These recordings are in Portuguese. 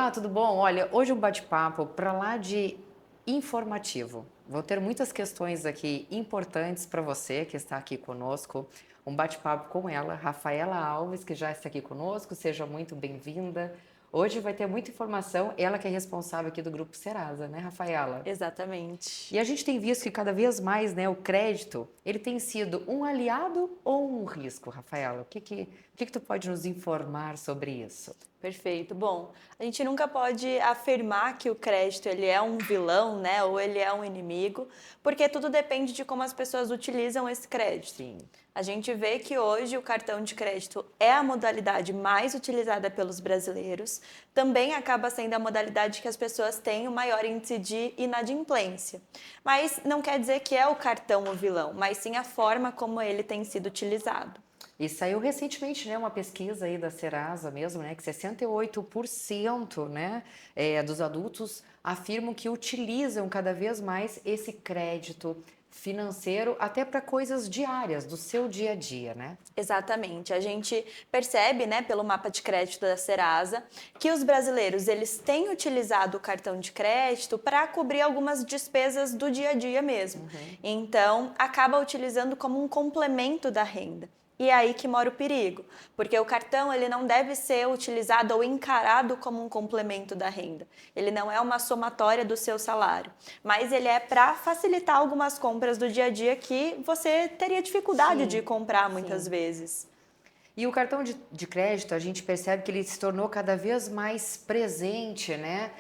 Olá, tudo bom? Olha, hoje um bate-papo para lá de informativo. Vou ter muitas questões aqui importantes para você que está aqui conosco. Um bate-papo com ela, Rafaela Alves, que já está aqui conosco. Seja muito bem-vinda. Hoje vai ter muita informação. Ela que é responsável aqui do Grupo Serasa, né, Rafaela? Exatamente. E a gente tem visto que cada vez mais, né, o crédito, ele tem sido um aliado ou um risco, Rafaela? O que tu pode nos informar sobre isso? Perfeito. Bom, a gente nunca pode afirmar que o crédito ele é um vilão, né, ou ele é um inimigo, porque tudo depende de como as pessoas utilizam esse crédito. Sim. A gente vê que hoje o cartão de crédito é a modalidade mais utilizada pelos brasileiros, também acaba sendo a modalidade que as pessoas têm o maior índice de inadimplência. Mas não quer dizer que é o cartão o vilão, mas sim a forma como ele tem sido utilizado. E saiu recentemente, né, uma pesquisa aí da Serasa mesmo, né, que 68%, né, dos adultos afirmam que utilizam cada vez mais esse crédito financeiro até para coisas diárias do seu dia a dia, né? Exatamente. A gente percebe, né, pelo mapa de crédito da Serasa, que os brasileiros eles têm utilizado o cartão de crédito para cobrir algumas despesas do dia a dia mesmo. Uhum. Então, acaba utilizando como um complemento da renda. E é aí que mora o perigo, porque o cartão ele não deve ser utilizado ou encarado como um complemento da renda. Ele não é uma somatória do seu salário, mas ele é para facilitar algumas compras do dia a dia que você teria dificuldade de Sim, comprar muitas sim. vezes. E o cartão de crédito, a gente percebe que ele se tornou cada vez mais presente, né?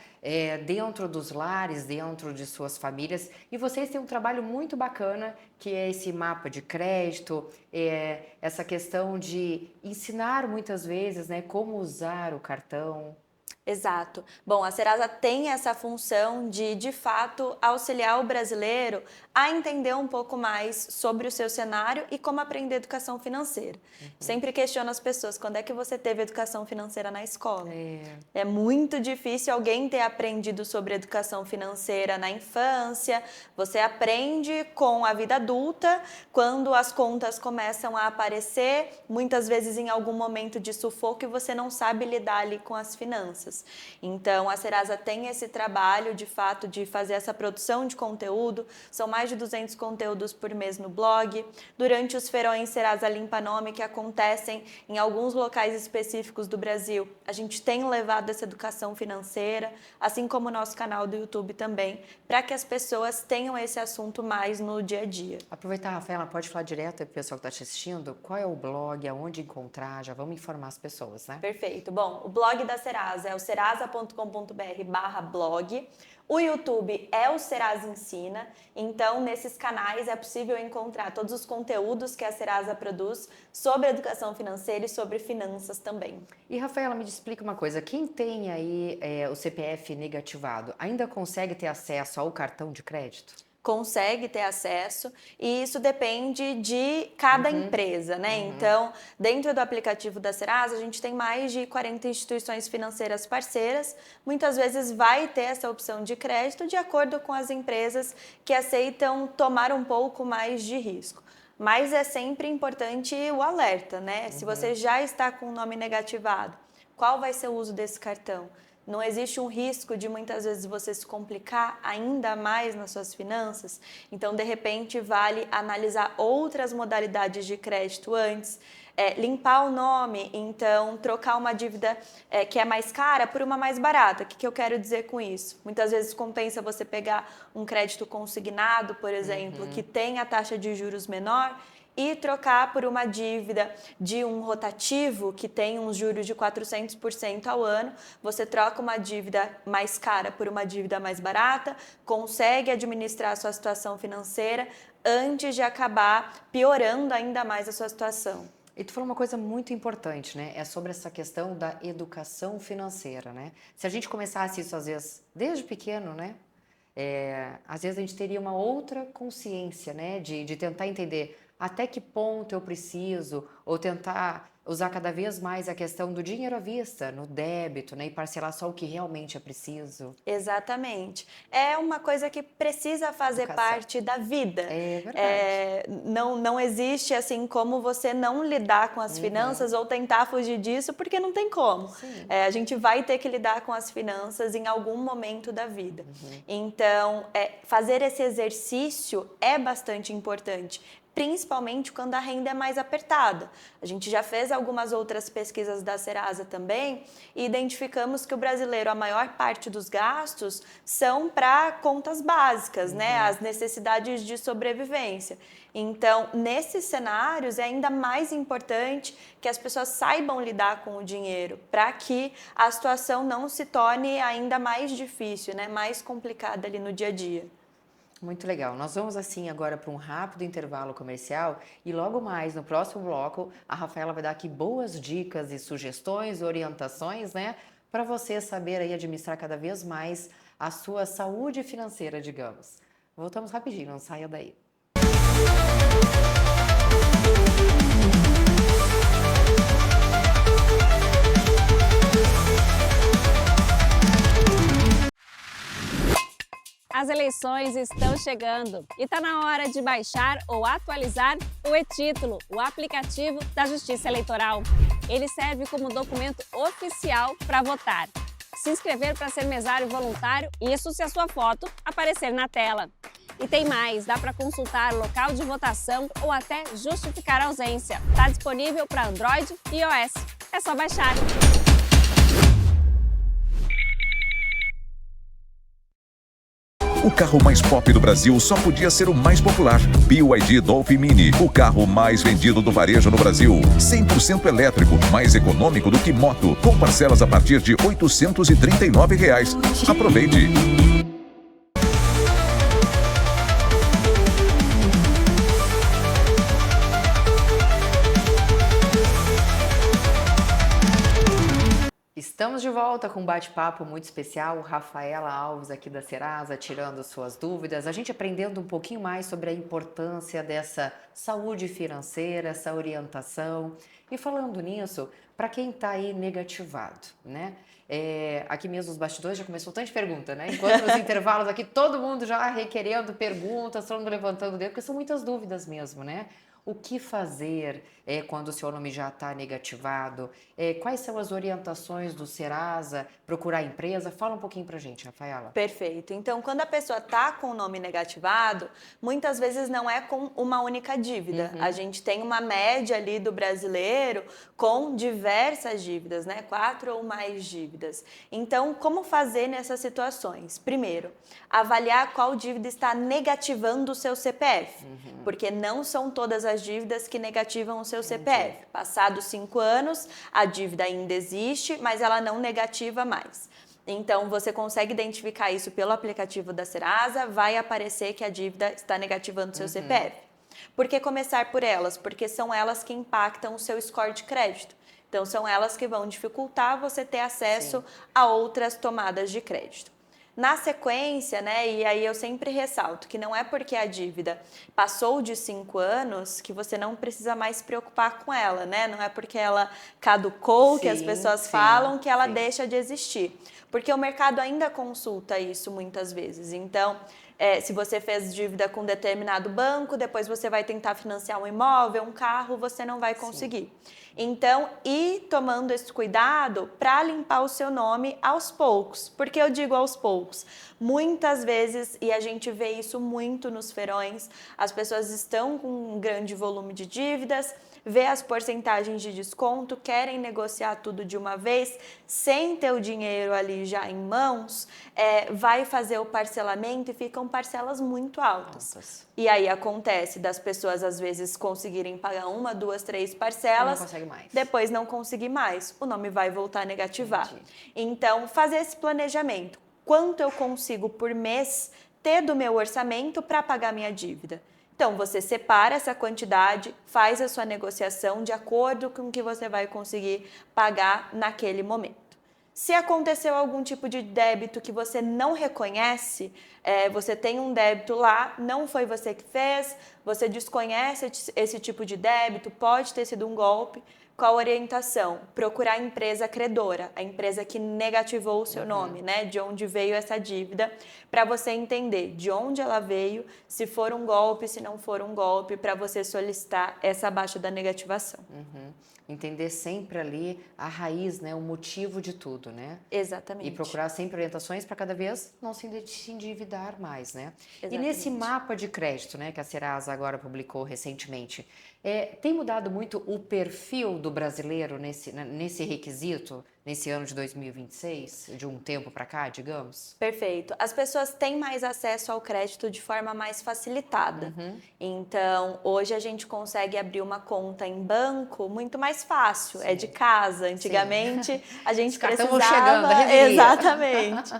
Dentro dos lares, dentro de suas famílias. E vocês têm um trabalho muito bacana, que é esse mapa de crédito, essa questão de ensinar muitas vezes, né, como usar o cartão. Exato. Bom, a Serasa tem essa função de fato, auxiliar o brasileiro a entender um pouco mais sobre o seu cenário e como aprender educação financeira. Uhum. Sempre questiono as pessoas, quando é que você teve educação financeira na escola? É, É muito difícil alguém ter aprendido sobre educação financeira na infância. Você aprende com a vida adulta, quando as contas começam a aparecer, muitas vezes em algum momento de sufoco e você não sabe lidar ali com as finanças. Então, a Serasa tem esse trabalho, de fato, de fazer essa produção de conteúdo. São mais de 200 conteúdos por mês no blog. Durante os feirões Serasa Limpa Nome, que acontecem em alguns locais específicos do Brasil, a gente tem levado essa educação financeira, assim como o nosso canal do YouTube também, para que as pessoas tenham esse assunto mais no dia a dia. aproveitar, Rafaela, pode falar direto para o pessoal que está te assistindo? Qual é o blog, aonde encontrar? Já vamos informar as pessoas, né? Perfeito. Bom, o blog da Serasa é o serasa.com.br/blog. O YouTube é o Serasa Ensina. Então, nesses canais é possível encontrar todos os conteúdos que a Serasa produz sobre educação financeira e sobre finanças também. E Rafaela, me explica uma coisa, quem tem aí o CPF negativado, ainda consegue ter acesso ao cartão de crédito? Consegue ter acesso e isso depende de cada Uhum, empresa, né? uhum. Então, dentro do aplicativo da Serasa, a gente tem mais de 40 instituições financeiras parceiras. Muitas vezes vai ter essa opção de crédito de acordo com as empresas que aceitam tomar um pouco mais de risco. Mas é sempre importante o alerta, né? Se você já está com o nome negativado, qual vai ser o uso desse cartão? Não existe um risco de muitas vezes você se complicar ainda mais nas suas finanças? Então, de repente, vale analisar outras modalidades de crédito antes, limpar o nome, então trocar uma dívida que é mais cara por uma mais barata. O que eu quero dizer com isso? Muitas vezes compensa você pegar um crédito consignado, por exemplo, que tem a taxa de juros menor e trocar por uma dívida de um rotativo que tem uns juros de 400% ao ano. Você troca uma dívida mais cara por uma dívida mais barata, consegue administrar a sua situação financeira antes de acabar piorando ainda mais a sua situação. E tu falou uma coisa muito importante, né? É sobre essa questão da educação financeira, né? Se a gente começasse isso às vezes desde pequeno, né? Às vezes a gente teria uma outra consciência, né? De tentar entender. até que ponto eu preciso, ou tentar usar cada vez mais a questão do dinheiro à vista, no débito, né, e parcelar só o que realmente é preciso. Exatamente. É uma coisa que precisa fazer Educação. parte da vida. É verdade. Não existe assim como você não lidar com as finanças ou tentar fugir disso, porque não tem como. Sim. A gente vai ter que lidar com as finanças em algum momento da vida. Então, fazer esse exercício é bastante importante, principalmente quando a renda é mais apertada. A gente já fez algumas outras pesquisas da Serasa também e identificamos que o brasileiro, a maior parte dos gastos são para contas básicas, né? As necessidades de sobrevivência. Então, nesses cenários, é ainda mais importante que as pessoas saibam lidar com o dinheiro, para que a situação não se torne ainda mais difícil, né? Mais complicada ali no dia a dia. Muito legal. Nós vamos assim agora para um rápido intervalo comercial e logo mais no próximo bloco a Rafaela vai dar aqui boas dicas e sugestões, orientações, né, para você saber aí administrar cada vez mais a sua saúde financeira, digamos. Voltamos rapidinho, não saia daí. As eleições estão chegando e está na hora de baixar ou atualizar o e-Título, o aplicativo da Justiça Eleitoral. Ele serve como documento oficial para votar. Se inscrever para ser mesário voluntário, isso se a sua foto aparecer na tela. E tem mais, dá para consultar local de votação ou até justificar a ausência. Está disponível para Android e iOS. É só baixar. O carro mais pop do Brasil só podia ser o mais popular. BYD Dolphin Mini, o carro mais vendido do varejo no Brasil. 100% elétrico, mais econômico do que moto, com parcelas a partir de R$ 839. Aproveite! Estamos de volta com um bate-papo muito especial, Rafaela Alves aqui da Serasa, tirando suas dúvidas, a gente aprendendo um pouquinho mais sobre a importância dessa saúde financeira, essa orientação. E falando nisso, para quem está aí negativado, né? Aqui mesmo os bastidores já começou tanta pergunta, né? Enquanto nos intervalos aqui, todo mundo já requerendo perguntas, todo mundo levantando o dedo, porque são muitas dúvidas mesmo, né? O que fazer quando o seu nome já está negativado? Quais são as orientações do Serasa? Procurar a empresa? Fala um pouquinho pra gente, Rafaela. Perfeito. Então, quando a pessoa está com o nome negativado, muitas vezes não é com uma única dívida. A gente tem uma média ali do brasileiro com diversas dívidas, né? 4 ou mais dívidas. Então, como fazer nessas situações? Primeiro, avaliar qual dívida está negativando o seu CPF. Porque não são todas as dívidas que negativam o seu CPF. Passados 5 anos, a dívida ainda existe, mas ela não negativa mais. Então, você consegue identificar isso pelo aplicativo da Serasa, vai aparecer que a dívida está negativando o seu CPF. Por que começar por elas? Porque são elas que impactam o seu score de crédito. Então, são elas que vão dificultar você ter acesso a outras tomadas de crédito. Na sequência, né, e aí eu sempre ressalto que não é porque a dívida passou de 5 anos que você não precisa mais se preocupar com ela, né? Não é porque ela caducou, que as pessoas falam, que ela deixa de existir. Porque o mercado ainda consulta isso muitas vezes. Então, se você fez dívida com determinado banco, depois você vai tentar financiar um imóvel, um carro, você não vai conseguir. Então, ir tomando esse cuidado para limpar o seu nome aos poucos. Por que eu digo aos poucos? Muitas vezes, e a gente vê isso muito nos feirões, as pessoas estão com um grande volume de dívidas, vê as porcentagens de desconto, querem negociar tudo de uma vez, sem ter o dinheiro ali já em mãos, vai fazer o parcelamento e ficam parcelas muito altas. E aí acontece das pessoas às vezes conseguirem pagar 1, 2, 3 parcelas, não consegue mais. Depois não conseguir mais, o nome vai voltar a negativar. Então, fazer esse planejamento. Quanto eu consigo por mês ter do meu orçamento para pagar minha dívida? Então, você separa essa quantidade, faz a sua negociação de acordo com o que você vai conseguir pagar naquele momento. Se aconteceu algum tipo de débito que você não reconhece, você tem um débito lá, não foi você que fez, você desconhece esse tipo de débito, pode ter sido um golpe. Qual a orientação? Procurar a empresa credora, a empresa que negativou o seu nome, né? De onde veio essa dívida, para você entender de onde ela veio, se for um golpe, se não for um golpe, para você solicitar essa baixa da negativação. Entender sempre ali a raiz, né? O motivo de tudo, né? Exatamente. E procurar sempre orientações para cada vez não se endividar mais, né? E Exatamente. nesse mapa de crédito, né, que a Serasa agora publicou recentemente, tem mudado muito o perfil do brasileiro nesse requisito, nesse ano de 2026, de um tempo para cá, digamos? Perfeito. As pessoas têm mais acesso ao crédito de forma mais facilitada. Então, hoje a gente consegue abrir uma conta em banco muito mais fácil. Sim. É de casa. Antigamente, a gente Os cartões precisava... vão chegando, a revelia. Exatamente.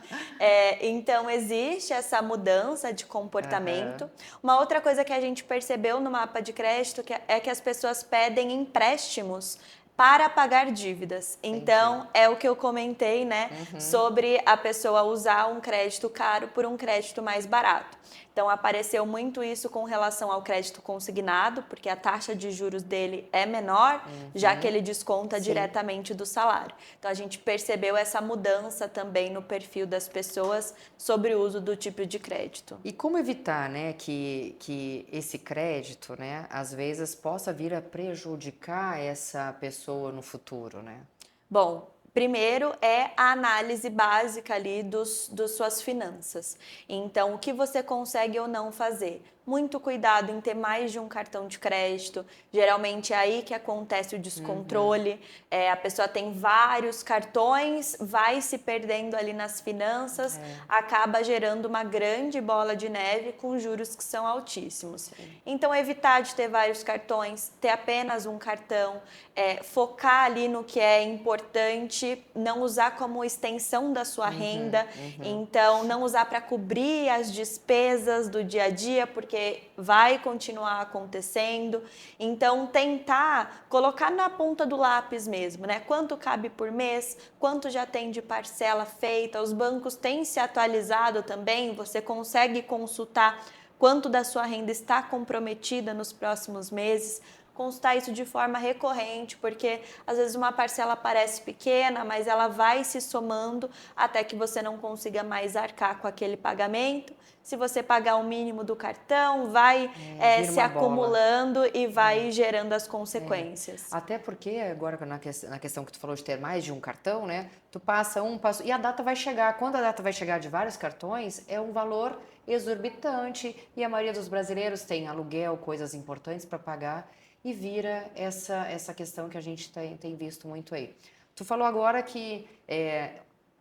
Então, existe essa mudança de comportamento. Uma outra coisa que a gente percebeu no mapa de crédito é que as pessoas pedem empréstimos para pagar dívidas. Então, é o que eu comentei, né, sobre a pessoa usar um crédito caro por um crédito mais barato. Então, apareceu muito isso com relação ao crédito consignado, porque a taxa de juros dele é menor, já que ele desconta diretamente do salário. Então, a gente percebeu essa mudança também no perfil das pessoas sobre o uso do tipo de crédito. E como evitar, né, que esse crédito, né, às vezes possa vir a prejudicar essa pessoa no futuro, né? Bom, primeiro é a análise básica ali dos suas finanças. Então, o que você consegue ou não fazer? Muito cuidado em ter mais de um cartão de crédito. Geralmente é aí que acontece o descontrole. A pessoa tem vários cartões, vai se perdendo ali nas finanças, acaba gerando uma grande bola de neve com juros que são altíssimos. Então, evitar de ter vários cartões, ter apenas um cartão, focar ali no que é importante, não usar como extensão da sua renda. Então, não usar para cobrir as despesas do dia a dia, porque vai continuar acontecendo. Então, tentar colocar na ponta do lápis mesmo, né? Quanto cabe por mês, quanto já tem de parcela feita. Os bancos têm se atualizado também, você consegue consultar quanto da sua renda está comprometida nos próximos meses. Consultar isso de forma recorrente, porque às vezes uma parcela parece pequena, mas ela vai se somando até que você não consiga mais arcar com aquele pagamento. Se você pagar o mínimo do cartão, vai se acumulando e vai gerando as consequências. Até porque, agora na questão que tu falou de ter mais de um cartão, né? Tu passa e a data vai chegar. Quando a data vai chegar de vários cartões, é um valor exorbitante e a maioria dos brasileiros tem aluguel, coisas importantes para pagar. E vira essa questão que a gente tem visto muito aí. Tu falou agora que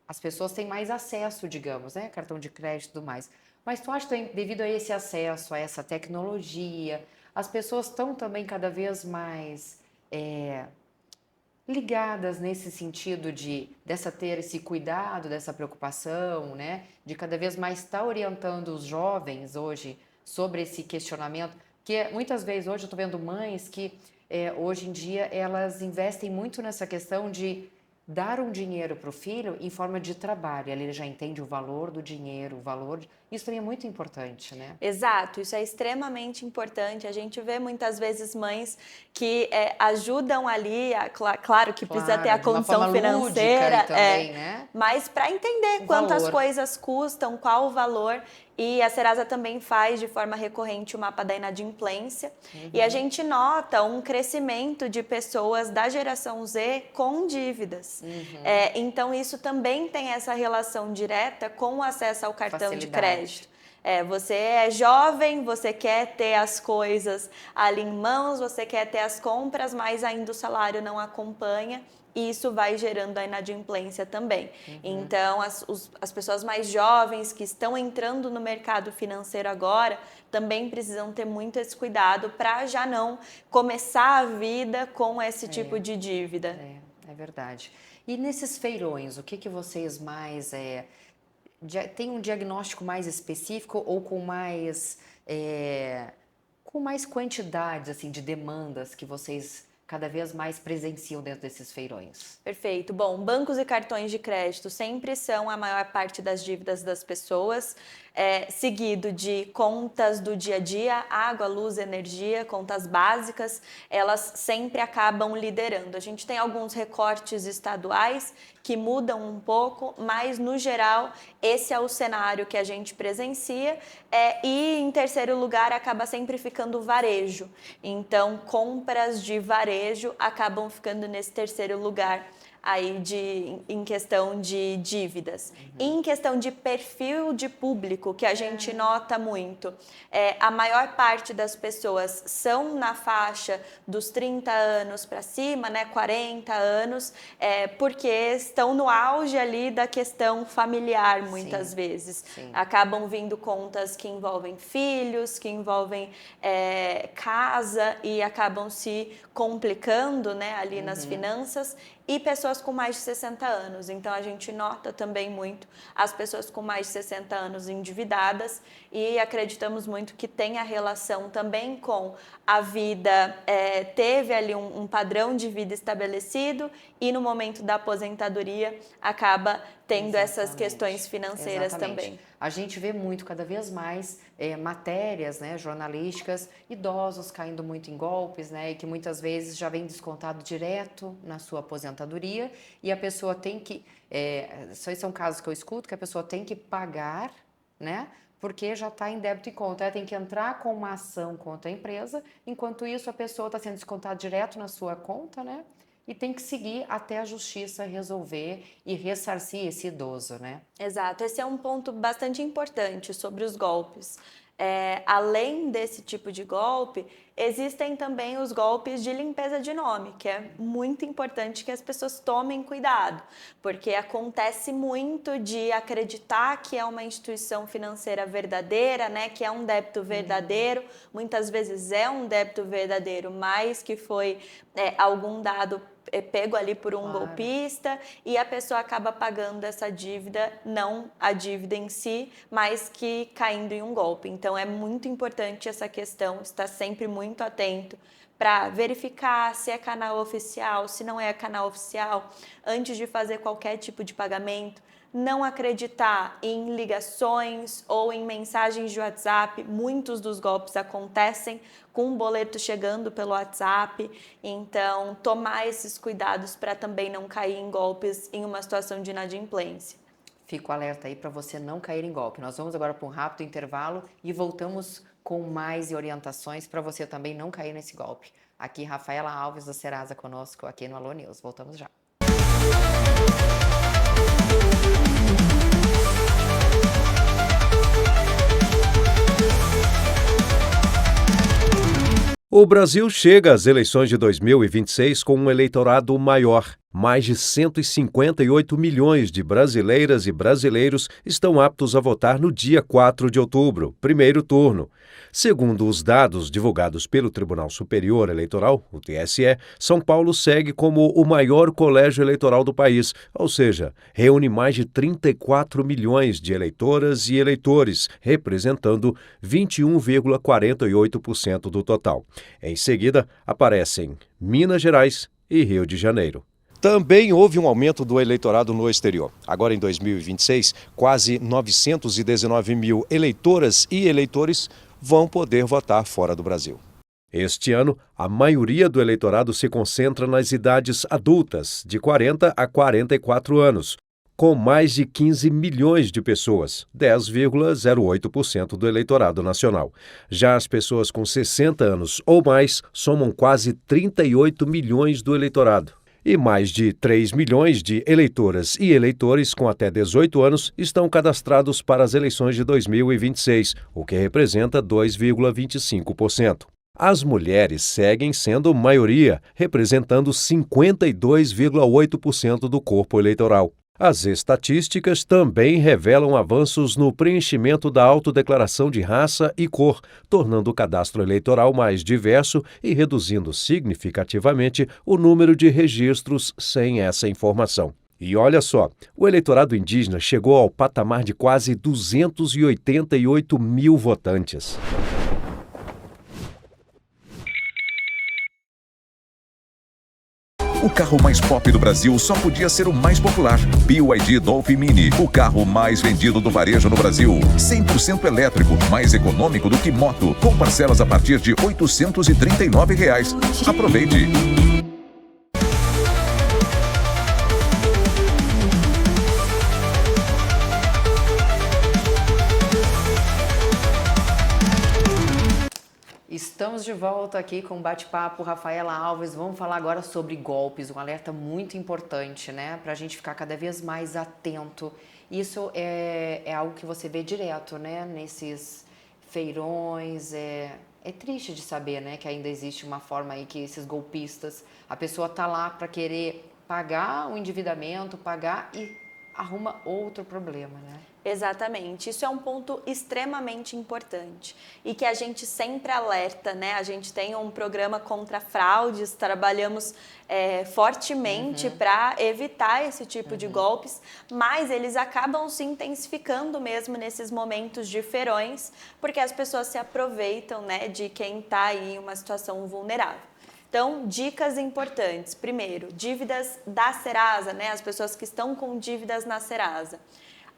as pessoas têm mais acesso, digamos, né? Cartão de crédito e tudo mais. Mas tu acha que devido a esse acesso, a essa tecnologia, as pessoas estão também cada vez mais ligadas nesse sentido dessa ter esse cuidado, dessa preocupação, né? De cada vez mais estar orientando os jovens hoje sobre esse questionamento? Porque muitas vezes hoje eu estou vendo mães que hoje em dia elas investem muito nessa questão de dar um dinheiro para o filho em forma de trabalho. Ele já entende o valor do dinheiro, Isso também é muito importante, né? Exato, isso é extremamente importante. A gente vê muitas vezes mães que ajudam ali, claro que precisa ter a condição financeira, também, né? mas para entender quantas coisas custam, qual o valor. E a Serasa também faz de forma recorrente o mapa da inadimplência. E a gente nota um crescimento de pessoas da geração Z com dívidas. Então, isso também tem essa relação direta com o acesso ao cartão de crédito. Você é jovem, você quer ter as coisas ali em mãos, você quer ter as compras, mas ainda o salário não acompanha. E isso vai gerando a inadimplência também. Então, as pessoas mais jovens que estão entrando no mercado financeiro agora também precisam ter muito esse cuidado para já não começar a vida com esse tipo de dívida. É verdade. E nesses feirões, o que vocês mais... tem um diagnóstico mais específico ou com mais quantidades assim, de demandas que vocês cada vez mais presenciam dentro desses feirões? Perfeito. Bom, bancos e cartões de crédito sempre são a maior parte das dívidas das pessoas, seguido de contas do dia a dia, água, luz, energia, contas básicas, elas sempre acabam liderando. A gente tem alguns recortes estaduais que mudam um pouco, mas no geral esse é o cenário que a gente presencia, e em terceiro lugar acaba sempre ficando o varejo. Então, compras de varejo acabam ficando nesse terceiro lugar aí em questão de dívidas. E em questão de perfil de público, que a gente nota muito, a maior parte das pessoas são na faixa dos 30 anos para cima, né, 40 anos, porque estão no auge ali da questão familiar, muitas vezes. Sim. Acabam vindo contas que envolvem filhos, que envolvem casa e acabam se complicando, né, ali nas finanças, e pessoas com mais de 60 anos. Então, a gente nota também muito as pessoas com mais de 60 anos endividadas e acreditamos muito que tem a relação também com a vida, teve ali um padrão de vida estabelecido e no momento da aposentadoria acaba tendo essas questões financeiras também. A gente vê muito, cada vez mais, matérias, né, jornalísticas, idosos caindo muito em golpes, né, e que muitas vezes já vem descontado direto na sua aposentadoria e a pessoa tem que, esses são casos que eu escuto, que a pessoa tem que pagar, né, porque já está em débito e conta. Ela tem que entrar com uma ação contra a empresa, enquanto isso a pessoa está sendo descontada direto na sua conta, né? E tem que seguir até a justiça resolver e ressarcir esse idoso, né? Exato, esse é um ponto bastante importante sobre os golpes. Além desse tipo de golpe, existem também os golpes de limpeza de nome, que é muito importante que as pessoas tomem cuidado, porque acontece muito de acreditar que é uma instituição financeira verdadeira, né, que é um débito verdadeiro, muitas vezes é um débito verdadeiro, mas que foi algum dado pego ali por um golpista e a pessoa acaba pagando essa dívida, não a dívida em si, mas que caindo em um golpe. Então é muito importante essa questão, estar sempre muito atento para verificar se é canal oficial, se não é canal oficial, antes de fazer qualquer tipo de pagamento. Não acreditar em ligações ou em mensagens de WhatsApp. Muitos dos golpes acontecem com um boleto chegando pelo WhatsApp. Então, tomar esses cuidados para também não cair em golpes em uma situação de inadimplência. Fico alerta aí para você não cair em golpe. Nós vamos agora para um rápido intervalo e voltamos com mais orientações para você também não cair nesse golpe. Aqui, Rafaela Alves, da Serasa, conosco aqui no Alô News. Voltamos já. O Brasil chega às eleições de 2026 com um eleitorado maior. Mais de 158 milhões de brasileiras e brasileiros estão aptos a votar no dia 4 de outubro, primeiro turno. Segundo os dados divulgados pelo Tribunal Superior Eleitoral, o TSE, São Paulo segue como o maior colégio eleitoral do país, ou seja, reúne mais de 34 milhões de eleitoras e eleitores, representando 21,48% do total. Em seguida, aparecem Minas Gerais e Rio de Janeiro. Também houve um aumento do eleitorado no exterior. Agora, em 2026, quase 919 mil eleitoras e eleitores vão poder votar fora do Brasil. Este ano, a maioria do eleitorado se concentra nas idades adultas, de 40 a 44 anos, com mais de 15 milhões de pessoas, 10,08% do eleitorado nacional. Já as pessoas com 60 anos ou mais somam quase 38 milhões do eleitorado. E mais de 3 milhões de eleitoras e eleitores com até 18 anos estão cadastrados para as eleições de 2026, o que representa 2,25%. As mulheres seguem sendo maioria, representando 52,8% do corpo eleitoral. As estatísticas também revelam avanços no preenchimento da autodeclaração de raça e cor, tornando o cadastro eleitoral mais diverso e reduzindo significativamente o número de registros sem essa informação. E olha só, o eleitorado indígena chegou ao patamar de quase 288 mil votantes. O carro mais pop do Brasil só podia ser o mais popular. BYD Dolphin Mini, o carro mais vendido do varejo no Brasil. 100% elétrico, mais econômico do que moto, com parcelas a partir de R$ 839. Aproveite! Estamos de volta aqui com o bate-papo Rafaela Alves. Vamos falar agora sobre golpes, um alerta muito importante, né? Para a gente ficar cada vez mais atento. Isso é algo que você vê direto, né? Nesses feirões. É triste de saber, né? Que ainda existe uma forma aí que esses golpistas, a pessoa tá lá para querer pagar o endividamento, pagar e arruma outro problema, né? Exatamente, isso é um ponto extremamente importante e que a gente sempre alerta, né? A gente tem um programa contra fraudes, trabalhamos fortemente para evitar esse tipo de golpes, mas eles acabam se intensificando mesmo nesses momentos de feirões, porque as pessoas se aproveitam, né, de quem está aí em uma situação vulnerável. Então, dicas importantes. Primeiro, dívidas da Serasa, né? As pessoas que estão com dívidas na Serasa.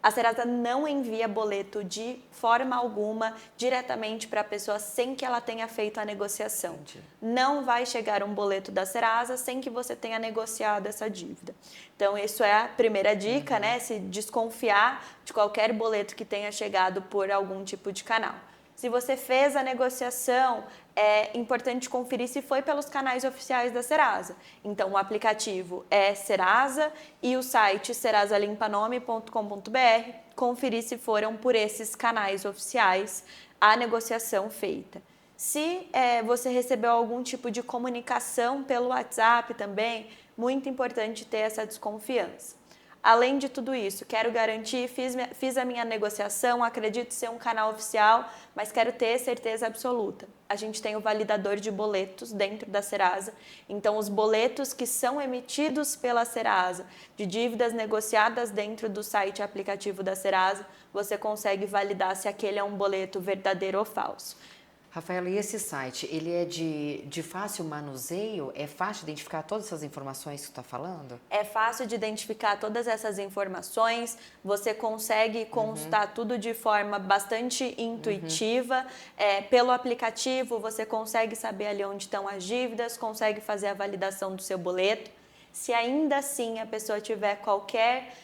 A Serasa não envia boleto de forma alguma diretamente para a pessoa sem que ela tenha feito a negociação. Entendi. Não vai chegar um boleto da Serasa sem que você tenha negociado essa dívida. Então, isso é a primeira dica, né? Se desconfiar de qualquer boleto que tenha chegado por algum tipo de canal. Se você fez a negociação, é importante conferir se foi pelos canais oficiais da Serasa. Então, o aplicativo é Serasa e o site serasalimpanome.com.br. Conferir se foram por esses canais oficiais a negociação feita. Se você recebeu algum tipo de comunicação pelo WhatsApp também, muito importante ter essa desconfiança. Além de tudo isso, quero garantir, fiz a minha negociação, acredito ser um canal oficial, mas quero ter certeza absoluta. A gente tem o validador de boletos dentro da Serasa, então os boletos que são emitidos pela Serasa, de dívidas negociadas dentro do site e aplicativo da Serasa, você consegue validar se aquele é um boleto verdadeiro ou falso. Rafaela, e esse site, ele é de fácil manuseio? É fácil identificar todas essas informações que você está falando? É fácil de identificar todas essas informações, você consegue consultar tudo de forma bastante intuitiva. Pelo aplicativo, você consegue saber ali onde estão as dívidas, consegue fazer a validação do seu boleto. Se ainda assim a pessoa tiver qualquer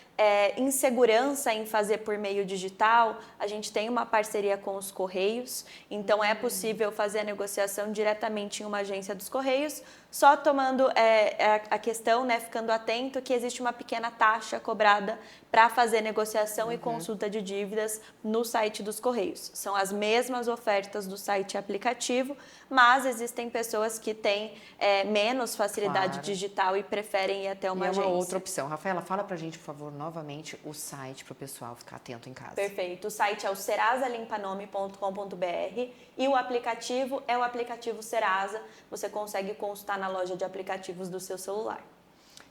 insegurança em fazer por meio digital, a gente tem uma parceria com os Correios, então é possível fazer a negociação diretamente em uma agência dos Correios, só tomando a questão, né, ficando atento que existe uma pequena taxa cobrada para fazer negociação e consulta de dívidas no site dos Correios. São as mesmas ofertas do site e aplicativo, mas existem pessoas que têm menos facilidade digital e preferem ir até uma agência. É uma outra opção. Rafaela, fala pra gente, por favor, novamente o site para o pessoal ficar atento em casa. Perfeito. O site é o serasalimpanome.com.br e o aplicativo é o aplicativo Serasa. Você consegue consultar na loja de aplicativos do seu celular.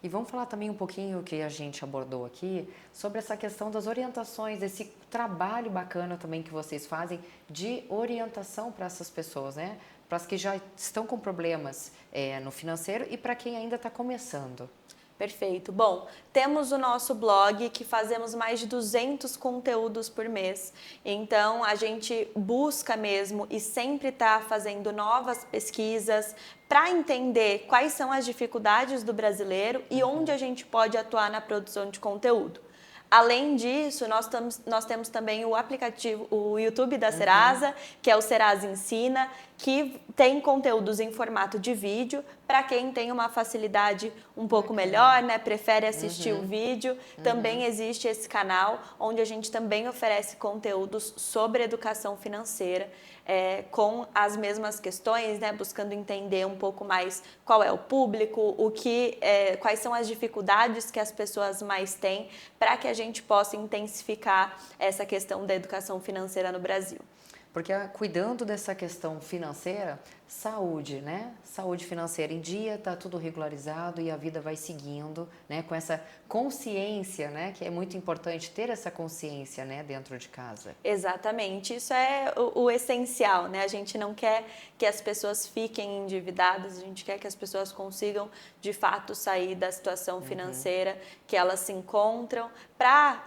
E vamos falar também um pouquinho que a gente abordou aqui sobre essa questão das orientações, desse trabalho bacana também que vocês fazem de orientação para essas pessoas, né? Para as que já estão com problemas no financeiro e para quem ainda está começando. Perfeito. Bom, temos o nosso blog que fazemos mais de 200 conteúdos por mês. Então, a gente busca mesmo e sempre está fazendo novas pesquisas para entender quais são as dificuldades do brasileiro e onde a gente pode atuar na produção de conteúdo. Além disso, nós temos também o aplicativo, o YouTube da Serasa, que é o Serasa Ensina, que tem conteúdos em formato de vídeo para quem tem uma facilidade um pouco melhor, né? Prefere assistir o vídeo. Também existe esse canal onde a gente também oferece conteúdos sobre educação financeira, com as mesmas questões, né? Buscando entender um pouco mais qual é o público, quais são as dificuldades que as pessoas mais têm, para que a gente possa intensificar essa questão da educação financeira no Brasil. Porque cuidando dessa questão financeira, saúde, né? Saúde financeira em dia, tá tudo regularizado e a vida vai seguindo, né? Com essa consciência, né? Que é muito importante ter essa consciência, né? Dentro de casa. Exatamente, isso é o essencial, né? A gente não quer que as pessoas fiquem endividadas, a gente quer que as pessoas consigam, de fato, sair da situação financeira que elas se encontram para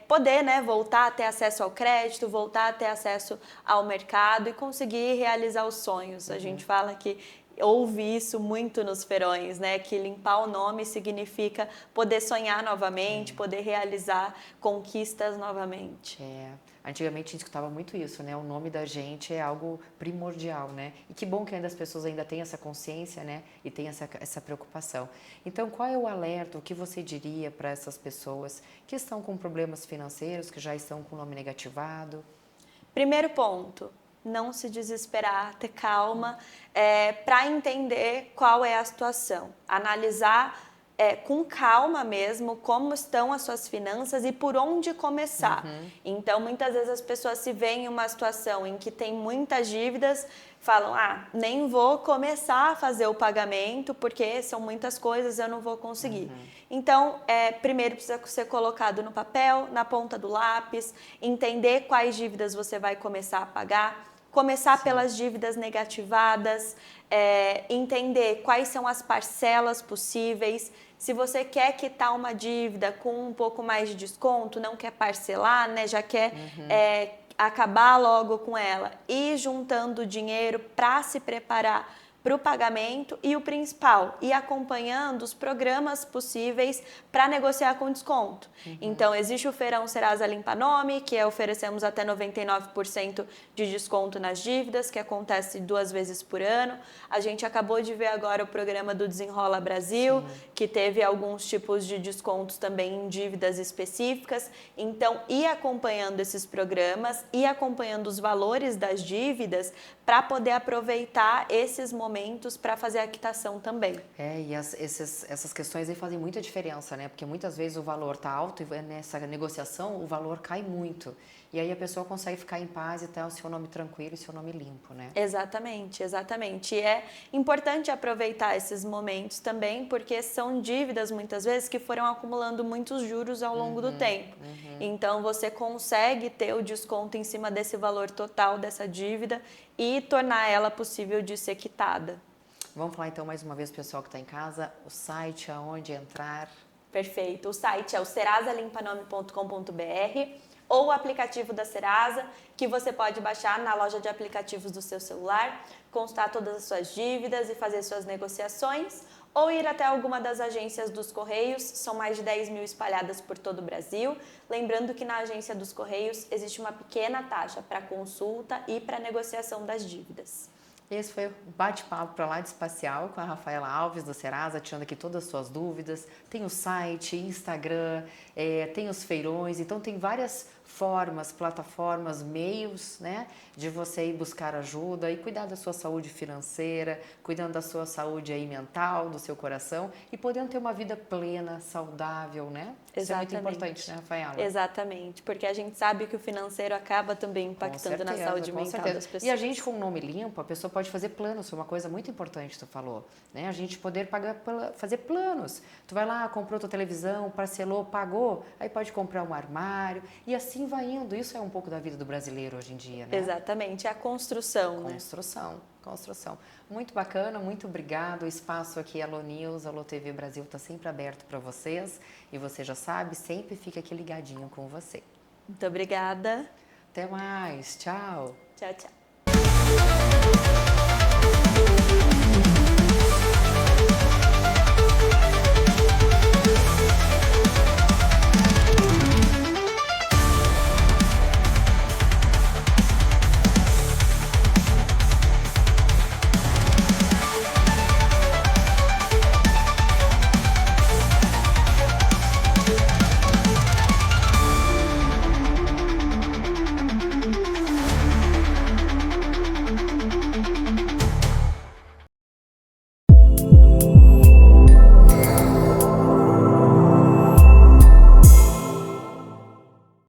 poder, né, voltar a ter acesso ao crédito, voltar a ter acesso ao mercado e conseguir realizar os sonhos. A gente fala que ouve isso muito nos feirões, né? Que limpar o nome significa poder sonhar novamente, poder realizar conquistas novamente. Antigamente a gente escutava muito isso, né? O nome da gente é algo primordial, né? E que bom que ainda as pessoas ainda têm essa consciência, né? E têm essa preocupação. Então, qual é o alerta, o que você diria para essas pessoas que estão com problemas financeiros, que já estão com o nome negativado? Primeiro ponto, não se desesperar, ter calma, para entender qual é a situação. Analisar com calma mesmo como estão as suas finanças e por onde começar. Então, muitas vezes as pessoas se veem em uma situação em que tem muitas dívidas, falam, nem vou começar a fazer o pagamento porque são muitas coisas, eu não vou conseguir. Então, primeiro precisa ser colocado no papel, na ponta do lápis, entender quais dívidas você vai começar a pagar, começar pelas dívidas negativadas, entender quais são as parcelas possíveis. Se você quer quitar uma dívida com um pouco mais de desconto, não quer parcelar, né, já quer acabar logo com ela, ir juntando dinheiro para se preparar para o pagamento e o principal, ir acompanhando os programas possíveis para negociar com desconto. Então, existe o Feirão Serasa Limpa Nome, que oferecemos até 99% de desconto nas dívidas, que acontece 2 vezes por ano. A gente acabou de ver agora o programa do Desenrola Brasil, que teve alguns tipos de descontos também em dívidas específicas. Então, ir acompanhando esses programas, ir acompanhando os valores das dívidas para poder aproveitar esses momentos para fazer a quitação também. E essas questões aí fazem muita diferença, né? Porque muitas vezes o valor está alto e nessa negociação o valor cai muito. E aí a pessoa consegue ficar em paz e ter o seu nome tranquilo e seu nome limpo, né? Exatamente, exatamente. E é importante aproveitar esses momentos também, porque são dívidas muitas vezes que foram acumulando muitos juros ao longo do tempo. Então você consegue ter o desconto em cima desse valor total dessa dívida e tornar ela possível de ser quitada. Vamos falar então mais uma vez, pessoal que está em casa, o site, aonde entrar. Perfeito. O site é o serasalimpaNome.com.br ou o aplicativo da Serasa, que você pode baixar na loja de aplicativos do seu celular, constar todas as suas dívidas e fazer suas negociações, ou ir até alguma das agências dos Correios, são mais de 10 mil espalhadas por todo o Brasil. Lembrando que na agência dos Correios existe uma pequena taxa para consulta e para negociação das dívidas. Esse foi o bate-papo para lá de espacial com a Rafaela Alves do Serasa, tirando aqui todas as suas dúvidas. Tem o site, Instagram, tem os feirões, então tem várias formas, plataformas, meios, né, de você ir buscar ajuda e cuidar da sua saúde financeira, cuidando da sua saúde aí mental, do seu coração e podendo ter uma vida plena, saudável, né? Isso é muito importante, né, Rafaela? Exatamente, porque a gente sabe que o financeiro acaba também impactando na saúde mental das pessoas. E a gente com o nome limpo, a pessoa pode fazer planos, foi uma coisa muito importante que tu falou, né? A gente poder fazer planos. Tu vai lá, comprou tua televisão, parcelou, pagou, aí pode comprar um armário e assim vai indo. Isso é um pouco da vida do brasileiro hoje em dia, né? Exatamente, é a construção, Construção. Muito bacana, muito obrigado. O espaço aqui, Alô News, Alô TV Brasil, está sempre aberto para vocês. E você já sabe, sempre fica aqui ligadinho com você. Muito obrigada. Até mais. Tchau. Tchau, tchau.